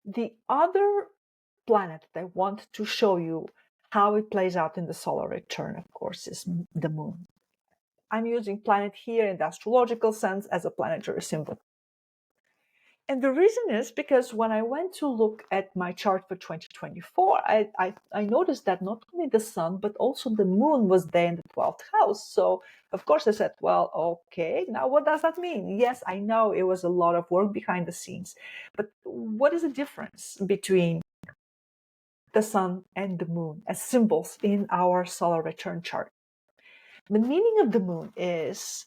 The other planet that I want to show you how it plays out in the solar return, of course, is the moon. I'm using planet here in the astrological sense as a planetary symbol. And the reason is because when I went to look at my chart for 2024, I noticed that not only the sun, but also the moon was there in the 12th house. So, of course, I said, well, okay, now what does that mean? Yes, I know it was a lot of work behind the scenes, but what is the difference between the sun and the moon as symbols in our solar return chart? The meaning of the moon is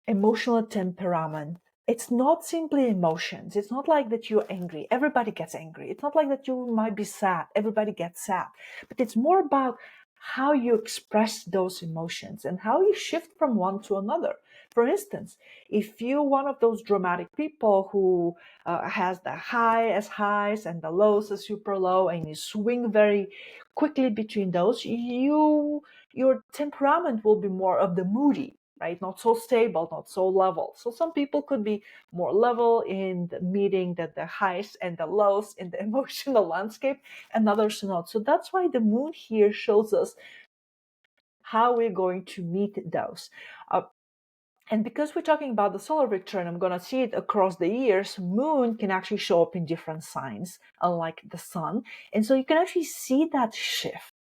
emotional temperament. It's not simply emotions. It's not like that you're angry. Everybody gets angry. It's not like that you might be sad. Everybody gets sad. But it's more about how you express those emotions and how you shift from one to another. For instance, if you're one of those dramatic people who has the high as highs and the lows as super low, and you swing very quickly between those, your temperament will be more of the moody, right? Not so stable, not so level. So some people could be more level in the meeting the highs and the lows in the emotional landscape, and others not. So that's why the moon here shows us how we're going to meet those. And because we're talking about the solar return, I'm going to see it across the years. Moon can actually show up in different signs, unlike the sun. And so you can actually see that shift.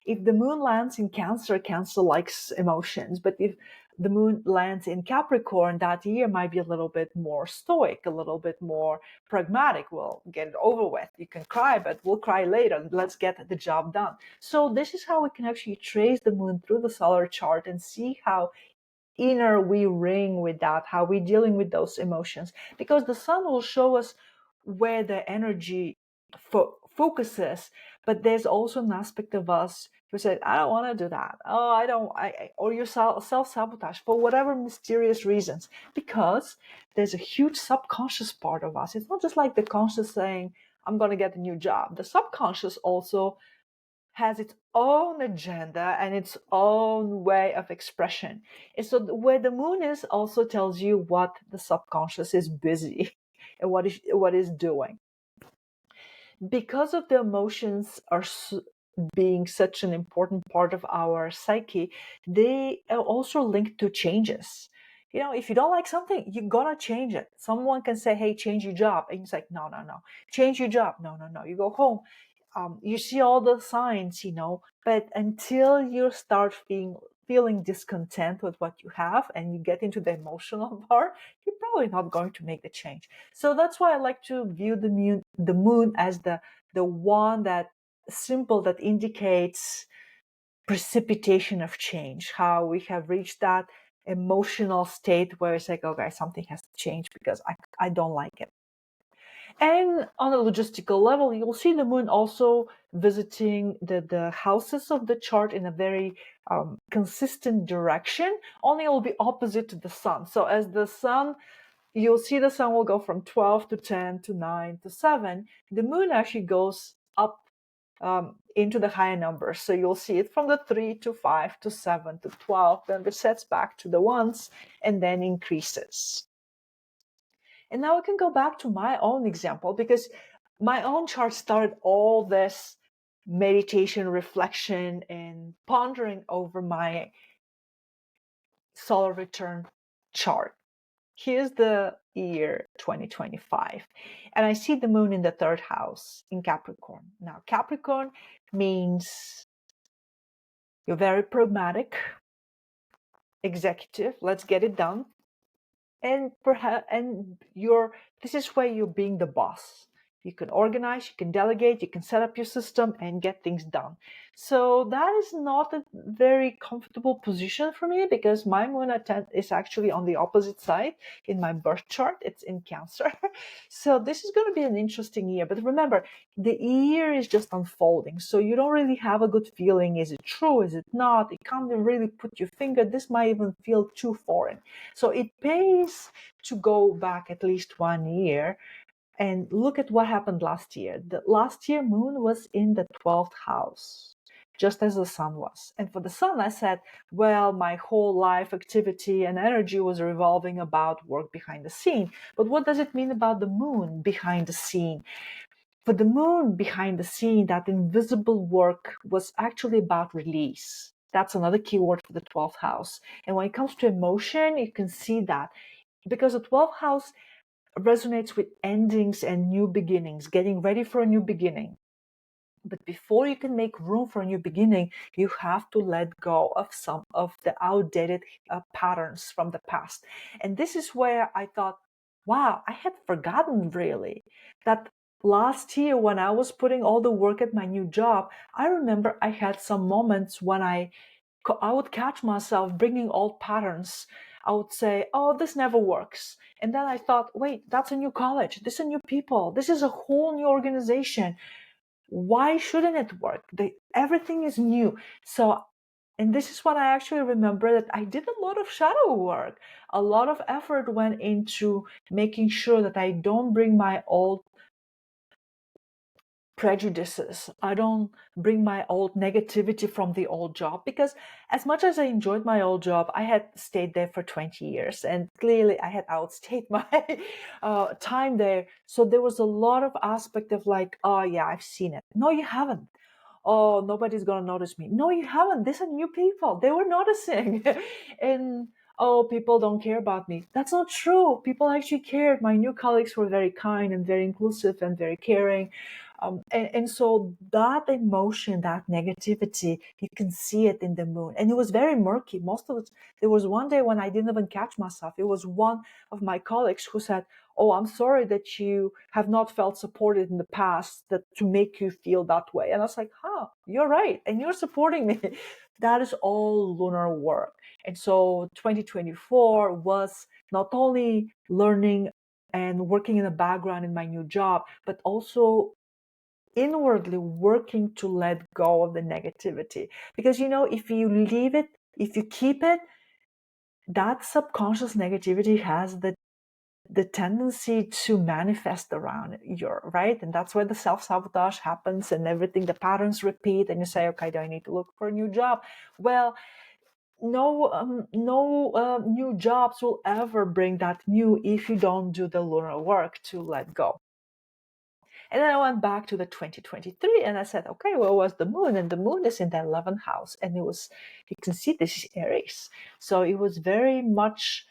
If the moon lands in Cancer, Cancer likes emotions. But if the moon lands in Capricorn, that year might be a little bit more stoic, a little bit more pragmatic. We'll get it over with. You can cry, but we'll cry later. Let's get the job done. So this is how we can actually trace the moon through the solar chart and see how inner we ring with that, how we're dealing with those emotions, because the sun will show us where the energy focuses, but there's also an aspect of us who said, I don't want to do that. Oh, I don't, or you self-sabotage for whatever mysterious reasons, because there's a huge subconscious part of us. It's not just like the conscious saying, I'm going to get a new job. The subconscious also has its own agenda and its own way of expression. And so where the moon is also tells you what the subconscious is busy and what is doing. Because of the emotions are being such an important part of our psyche, they are also linked to changes. You know, if you don't like something, you're gonna change it. Someone can say, hey, change your job. And it's like, no, no, no. Change your job. No, no, no. You go home. You see all the signs, but until you start feeling discontent with what you have and you get into the emotional part, you're probably not going to make the change. So that's why I like to view the moon as the one that symbol that indicates precipitation of change, how we have reached that emotional state where it's like, okay, something has to change because I don't like it. And on a logistical level, you'll see the moon also visiting the houses of the chart in a very consistent direction, only it will be opposite to the sun. So as the sun, you'll see the sun will go from 12 to 10 to 9 to 7. The moon actually goes up into the higher numbers. So you'll see it from the 3 to 5 to 7 to 12, then resets back to the ones and then increases. And now I can go back to my own example, because my own chart started all this meditation, reflection, and pondering over my solar return chart. Here's the year 2025, and I see the moon in the 3rd house in Capricorn. Now, Capricorn means you're very pragmatic, executive, let's get it done. And this is where you're being the boss. You can organize, you can delegate, you can set up your system and get things done. So that is not a very comfortable position for me, because my moon is actually on the opposite side in my birth chart. It's in Cancer. So this is going to be an interesting year. But remember, the year is just unfolding. So you don't really have a good feeling. Is it true? Is it not? You can't really put your finger. This might even feel too foreign. So it pays to go back at least 1 year and look at what happened last year. The last year, moon was in the 12th house, just as the sun was. And for the sun, I said, well, my whole life activity and energy was revolving about work behind the scene. But what does it mean about the moon behind the scene? For the moon, behind the scene, that invisible work was actually about release. That's another keyword for the 12th house. And when it comes to emotion, you can see that because the 12th house resonates with endings and new beginnings, getting ready for a new beginning. But before you can make room for a new beginning, you have to let go of some of the outdated patterns from the past. And this is where I thought, wow, I had forgotten really that last year when I was putting all the work at my new job, I remember I had some moments when I would catch myself bringing old patterns. I would say, oh, this never works. And then I thought, wait, that's a new college. This is new people. This is a whole new organization. Why shouldn't it work? Everything is new. So, and this is what I actually remember, that I did a lot of shadow work. A lot of effort went into making sure that I don't bring my old prejudices. I don't bring my old negativity from the old job, because as much as I enjoyed my old job, I had stayed there for 20 years and clearly I had outstayed my time there. So there was a lot of aspect of like, oh yeah, I've seen it. No, you haven't. Oh, nobody's gonna notice me. No, you haven't. These are new people. They were noticing. And oh, people don't care about me. That's not true. People actually cared. My new colleagues were very kind and very inclusive and very caring. And so that emotion, that negativity, you can see it in the moon. And it was very murky. Most of it, there was one day when I didn't even catch myself. It was one of my colleagues who said, oh, I'm sorry that you have not felt supported in the past, that to make you feel that way. And I was like, huh, you're right. And you're supporting me. That is all lunar work. And so 2024 was not only learning and working in the background in my new job, but also inwardly working to let go of the negativity. Because, if you leave it, if you keep it, that subconscious negativity has the tendency to manifest around you, right? And that's where the self-sabotage happens and everything, the patterns repeat, and you say, okay, do I need to look for a new job? Well, no new jobs will ever bring that new if you don't do the lunar work to let go. And then I went back to the 2023 and I said, okay, where was the moon? And the moon is in the 11th house. And it was, you can see this is Aries. So it was very much,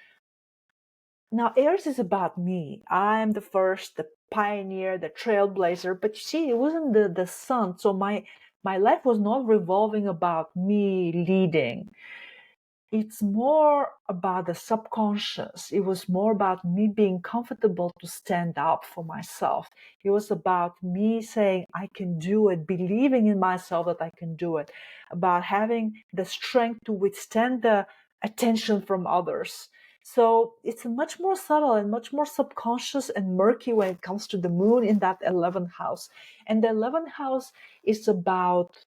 now Aries is about me. I'm the first, the pioneer, the trailblazer. But you see, it wasn't the sun. So my life was not revolving about me leading. It's more about the subconscious. It was more about me being comfortable to stand up for myself. It was about me saying, I can do it, believing in myself that I can do it, about having the strength to withstand the attention from others. So it's much more subtle and much more subconscious and murky when it comes to the moon in that 11th house. And the 11th house is about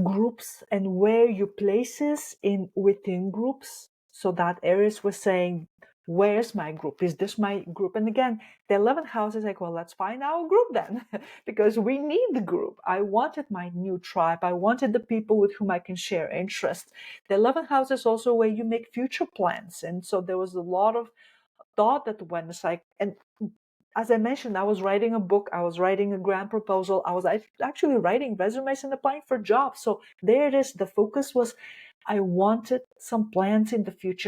groups and where you places in within groups. So that Aries was saying, where's my group? Is this my group? And again, the 11th house is like, well, let's find our group then, because we need the group. I wanted my new tribe. I wanted the people with whom I can share interests. The 11th house is also where you make future plans. And so there was a lot of thought that went, it's like, and as I mentioned, I was writing a book, I was writing a grant proposal, I was actually writing resumes and applying for jobs. So there it is. The focus was, I wanted some plans in the future.